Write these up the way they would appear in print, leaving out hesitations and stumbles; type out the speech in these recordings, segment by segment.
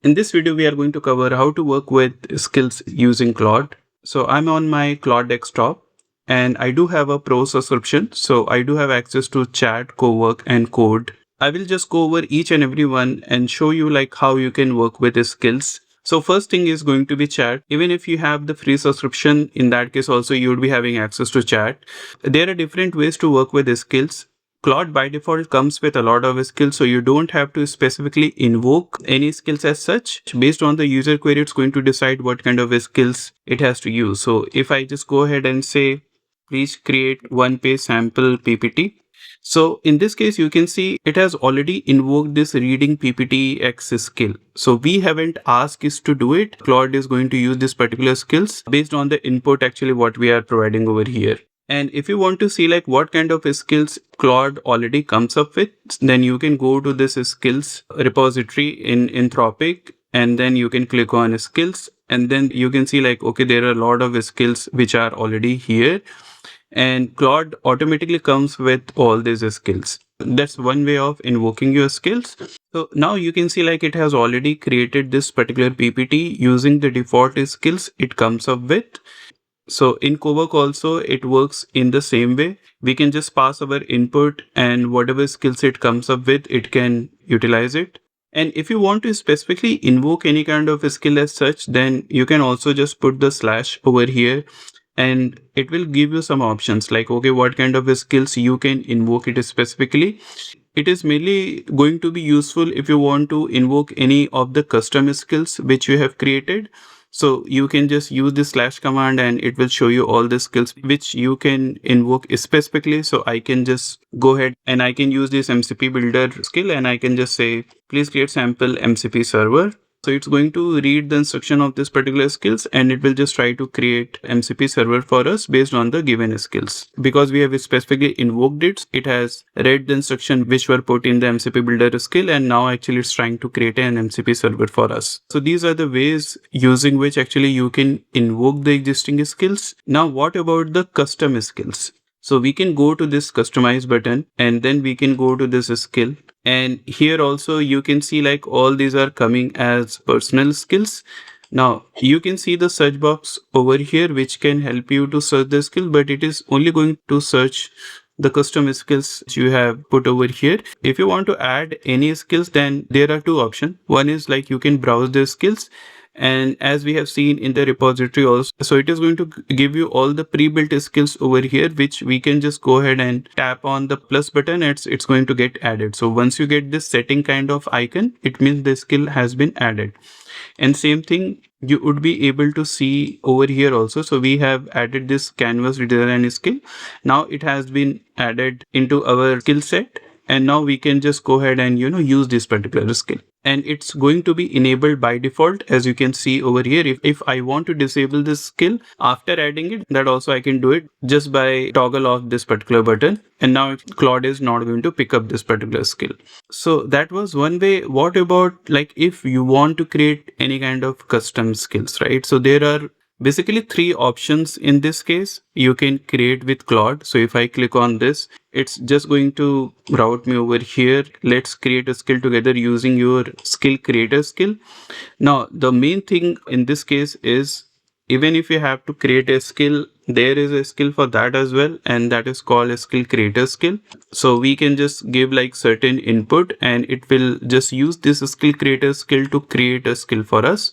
In this video, we are going to cover how to work with skills using Claude. So I'm on my Claude desktop and I do have a pro subscription. So I do have access to chat, co-work and code. I will just go over each and every one and show you like how you can work with the skills. So first thing is going to be chat. Even if you have the free subscription, in that case also you would be having access to chat. There are different ways to work with the skills. Claude by default comes with a lot of skills, so you don't have to specifically invoke any skills as such. Based on the user query, it's going to decide what kind of skills it has to use. So if I just go ahead and say, please create one page sample PPT. So in this case, you can see it has already invoked this reading PPT X skill. So we haven't asked it to do it. Claude is going to use this particular skills based on the input actually what we are providing over here. And if you want to see like what kind of skills Claude already comes up with, then you can go to this skills repository in Anthropic, and then you can click on skills, and then you can see like, okay, there are a lot of skills which are already here, and Claude automatically comes with all these skills. That's one way of invoking your skills. So now you can see like it has already created this particular PPT using the default skills it comes up with. So in Cowork also, it works in the same way. We can just pass our input and whatever skill set comes up with, it can utilize it. And if you want to specifically invoke any kind of skill as such, then you can also just put the slash over here and it will give you some options like, okay, what kind of skills you can invoke it specifically. It is mainly going to be useful if you want to invoke any of the custom skills which you have created. So you can just use the slash command and it will show you all the skills which you can invoke specifically. So I can just go ahead and I can use this MCP builder skill and I can just say, please create sample MCP server. So it's going to read the instruction of this particular skills and it will just try to create MCP server for us based on the given skills. Because we have specifically invoked it, it has read the instruction which were put in the MCP builder skill, and now actually it's trying to create an MCP server for us. So these are the ways using which actually you can invoke the existing skills. Now what about the custom skills? So we can go to this customize button and then we can go to this skill. And here also you can see like all these are coming as personal skills. Now you can see the search box over here which can help you to search the skill, but it is only going to search the custom skills you have put over here. If you want to add any skills, then there are two options. One is like you can browse the skills, and as we have seen in the repository also, so it is going to give you all the pre-built skills over here which we can just go ahead and tap on the plus button. It's going to get added. So once you get this setting kind of icon, it means the skill has been added. And same thing you would be able to see over here also. So we have added this canvas redesign skill. Now it has been added into our skill set, and now we can just go ahead and use this particular skill, and it's going to be enabled by default. As you can see over here, if I want to disable this skill after adding it, that also I can do it just by toggle off this particular button, and now Claude is not going to pick up this particular skill. So that was one way. What about like if you want to create any kind of custom skills, right? So there are basically three options in this case you can create with Claude. So if I click on this, it's just going to route me over here. Let's create a skill together using your skill creator skill. Now the main thing in this case is, even if you have to create a skill, there is a skill for that as well, and that is called a skill creator skill. So we can just give like certain input and it will just use this skill creator skill to create a skill for us.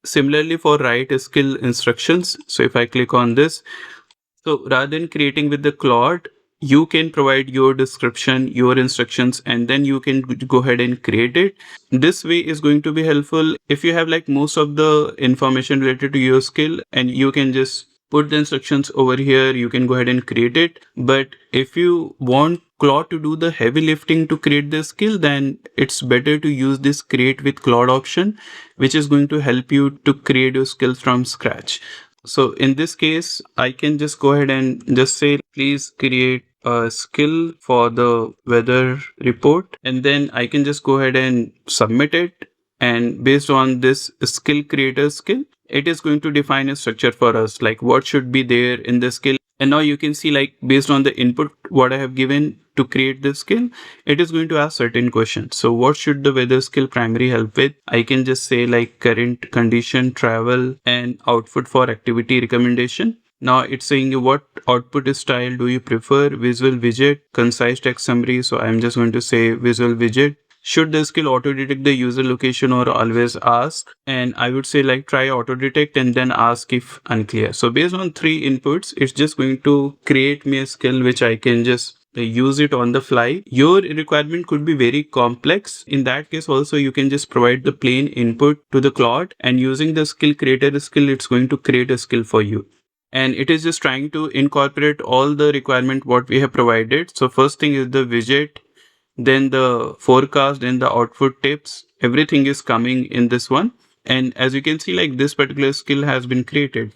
Similarly for write skill instructions, so if I click on this, so rather than creating with the Claude, you can provide your description, your instructions, and then you can go ahead and create it. This way is going to be helpful if you have like most of the information related to your skill, and you can just put the instructions over here, you can go ahead and create it. But if you want Claude to do the heavy lifting to create the skill, then it's better to use this create with Claude option, which is going to help you to create your skill from scratch. So in this case, I can just go ahead and just say, please create a skill for the weather report, and then I can just go ahead and submit it. And based on this skill creator skill, it is going to define a structure for us, like what should be there in the skill. And now you can see like based on the input what I have given to create this skill, it is going to ask certain questions. So what should the weather skill primary help with? I can just say like current condition, travel, and output for activity recommendation. Now it's saying you what output style do you prefer, visual widget, concise text summary. So I'm just going to say visual widget. Should the skill auto detect the user location or always ask? And I would say like try auto detect and then ask if unclear. So based on 3 inputs, it's just going to create me a skill which I can just use it on the fly. Your requirement could be very complex. In that case also you can just provide the plain input to the Claude, and using the skill creator skill, it's going to create a skill for you. And it is just trying to incorporate all the requirement what we have provided. So first thing is the widget, then the forecast, then the output tips, everything is coming in this one. And as you can see, like this particular skill has been created,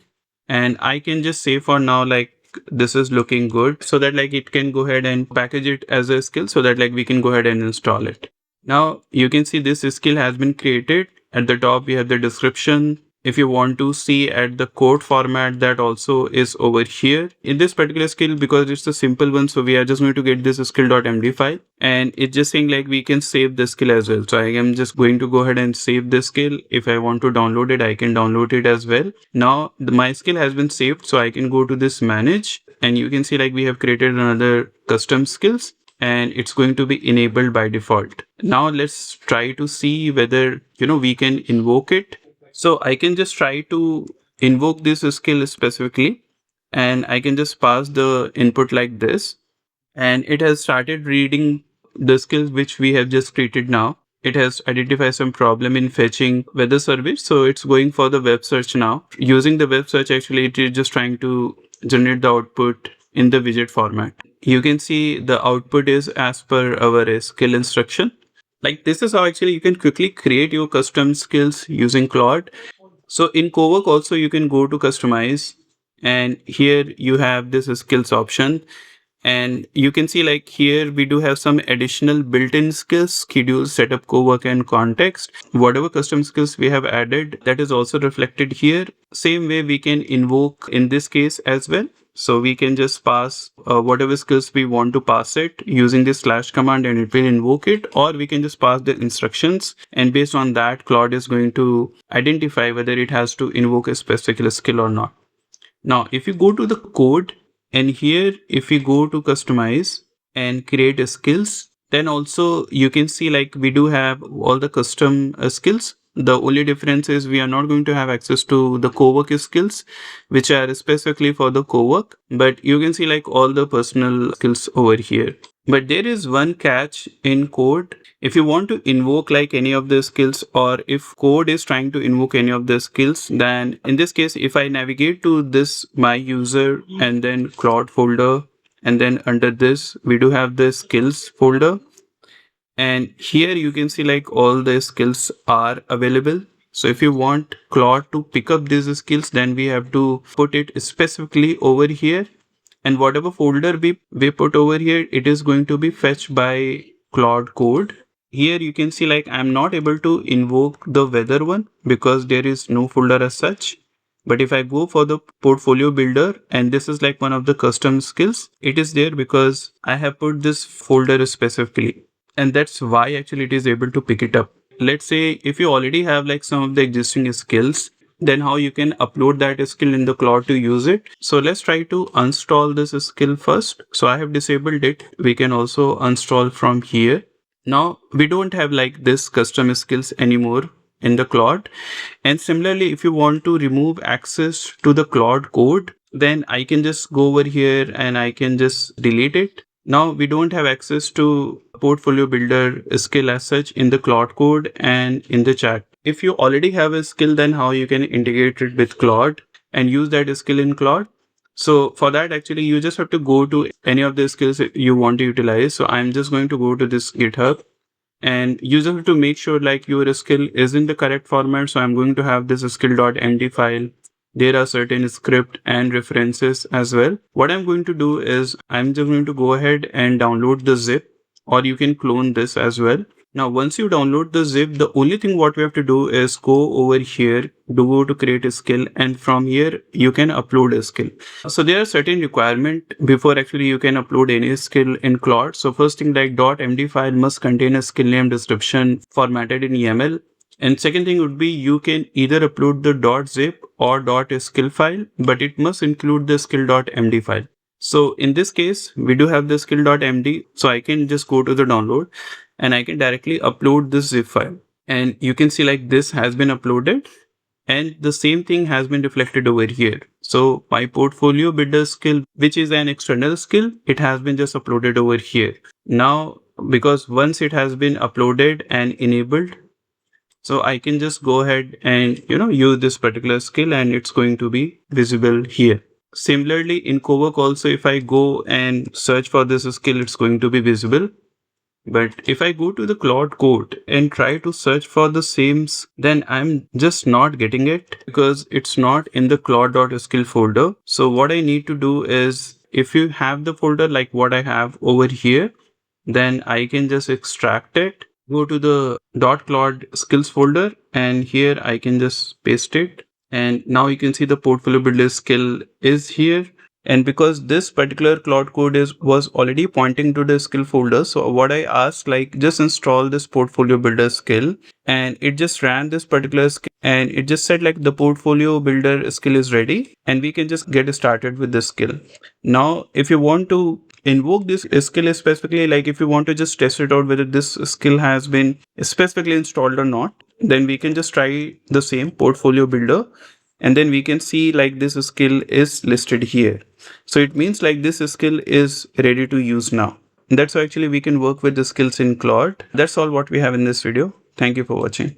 and I can just say for now like this is looking good, so that like it can go ahead and package it as a skill so that like we can go ahead and install it. Now you can see this skill has been created. At the top we have the description. If you want to see at the code format, that also is over here. In this particular skill, because it's a simple one, so we are just going to get this skill.md file, and it's just saying like we can save the skill as well. So I am just going to go ahead and save this skill. If I want to download it, I can download it as well. Now my skill has been saved, so I can go to this manage, and you can see like we have created another custom skills, and it's going to be enabled by default. Now let's try to see whether we can invoke it. So I can just try to invoke this skill specifically, and I can just pass the input like this, and it has started reading the skills which we have just created now. It has identified some problem in fetching weather service, so it's going for the web search now. Using the web search, actually it is just trying to generate the output in the widget format. You can see the output is as per our skill instruction. Like this is how actually you can quickly create your custom skills using Claude. So in Cowork also you can go to customize, and here you have this skills option, and you can see like here we do have some additional built-in skills: schedule, setup, cowork, and context. Whatever custom skills we have added, that is also reflected here. Same way we can invoke in this case as well. So we can just pass whatever skills we want to pass it using this slash command, and it will invoke it, or we can just pass the instructions, and based on that Claude is going to identify whether it has to invoke a specific skill or not. Now if you go to the code, and here if we go to customize and create a skills, then also you can see like we do have all the custom skills. The only difference is we are not going to have access to the cowork skills, which are specifically for the cowork, but you can see like all the personal skills over here. But there is one catch in code. If you want to invoke like any of the skills, or if code is trying to invoke any of the skills, then in this case, if I navigate to this my user and then Claude folder, and then under this we do have the skills folder, and here you can see like all the skills are available. So if you want Claude to pick up these skills, then we have to put it specifically over here, and whatever folder we put over here, it is going to be fetched by Claude code. Here you can see like I'm not able to invoke the weather one because there is no folder as such. But if I go for the portfolio builder, and this is like one of the custom skills, it is there because I have put this folder specifically, and that's why actually it is able to pick it up. Let's say if you already have like some of the existing skills, then how you can upload that skill in the Claude to use it. So let's try to uninstall this skill first. So I have disabled it. We can also uninstall from here. Now we don't have like this custom skills anymore in the Claude. And similarly, if you want to remove access to the Claude code, then I can just go over here and I can just delete it. Now we don't have access to portfolio builder skill as such in the Claude code and in the chat. If you already have a skill, then how you can integrate it with Claude and use that skill in Claude. So for that, actually, you just have to go to any of the skills you want to utilize. So I'm just going to go to this GitHub, and you just have to make sure like your skill is in the correct format. So I'm going to have this skill.md file. There are certain script and references as well. What I'm going to do is I'm just going to go ahead and download the zip, or you can clone this as well. Now, once you download the zip, the only thing what we have to do is go over here, go to create a skill, and from here you can upload a skill. So there are certain requirement before actually you can upload any skill in Claude. So first thing, like .md file must contain a skill name description formatted in YAML. And second thing would be you can either upload the .zip or .skill file, but it must include the skill.md file. So in this case, we do have the skill.md. So I can just go to the download and I can directly upload this zip file. And you can see like this has been uploaded and the same thing has been reflected over here. So my portfolio builder skill, which is an external skill, it has been just uploaded over here. Now, because once it has been uploaded and enabled, so I can just go ahead and, use this particular skill and it's going to be visible here. Similarly, in Cowork also, if I go and search for this skill, it's going to be visible. But if I go to the Claude code and try to search for the same, then I'm just not getting it because it's not in the Claude.skill folder. So what I need to do is, if you have the folder like what I have over here, then I can just extract it, go to the .claude skills folder, and here I can just paste it. And now you can see the portfolio builder skill is here. And because this particular Claude code was already pointing to the skill folder, so what I asked, like, just install this portfolio builder skill, and it just ran this particular skill and it just said like the portfolio builder skill is ready and we can just get started with this skill. Now, if you want to invoke this skill specifically, like if you want to just test it out whether this skill has been specifically installed or not, then we can just try the same portfolio builder and then we can see like this skill is listed here. So it means like this skill is ready to use now. That's how actually we can work with the skills in Claude. That's all what we have in this video. Thank you for watching.